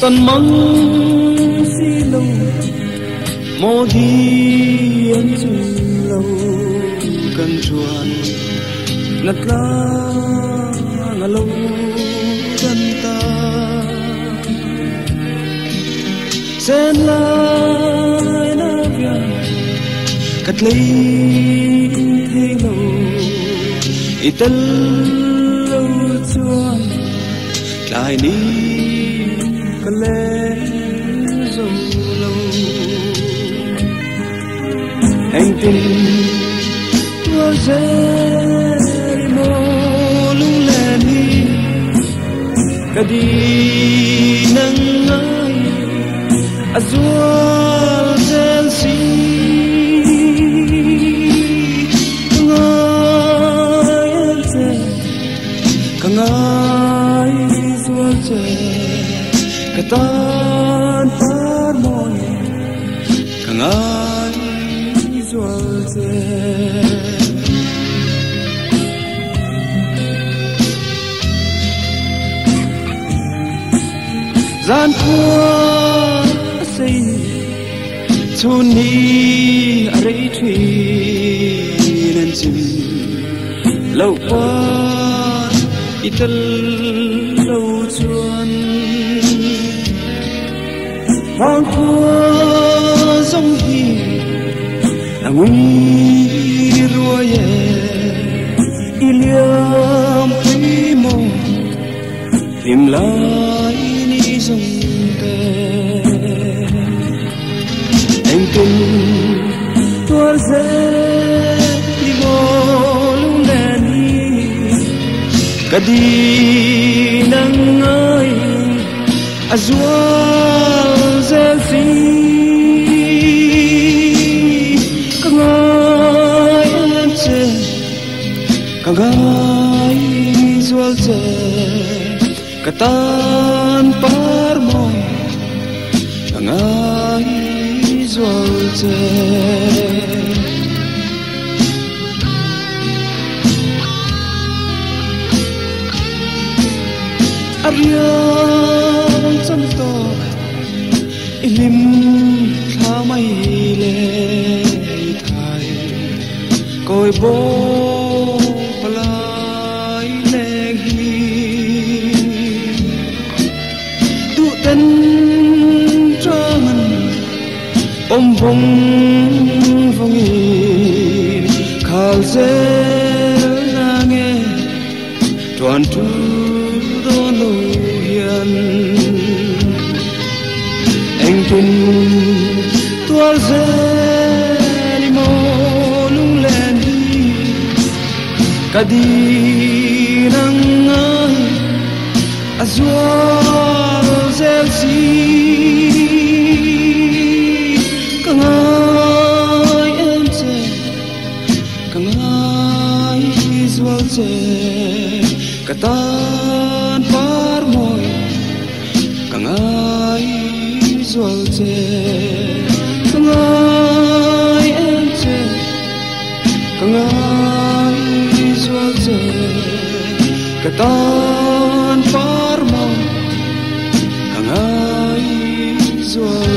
Tân mong xí lâu mô đi ân chữ lâu cần chuan nát la ngà lâu cần ta sen lai na bia cắt lấy thế lâu itel lâu chuan lại đi cần lẽ dòng lâu anh tình tua dễ mô lung lẻ đi cả đi nắng ai azul del si ngai else kangai azul se katan par moi kangai azul se gian khua say chun ni arei thủy nan chim lâu qua ital lâu chuan hoàng khua dòng hi angui rua ye iliam quý mô tìm lại ni dòng anh tình tua dễ đi mô lung đèn cả đi nắng ơi azul dễ phi cả ngài em chê cả ngài azul dễ cả tan par môi cả ngài azul Ariang chăm to ilim thao mai le thai coi bố palai le hi tu ten cho mình ôm vong vong in khal dễ na nghe toàn tu anh tình tua dễ đi mô lung lên đi cả đi nắng ơi azul dễ gì cả ngày em chê cả ngày azul dễ cả tan par môi cả ngày azul dễ cả ngày em chê cả ngày azul dễ cả tan par môi cả ngày azul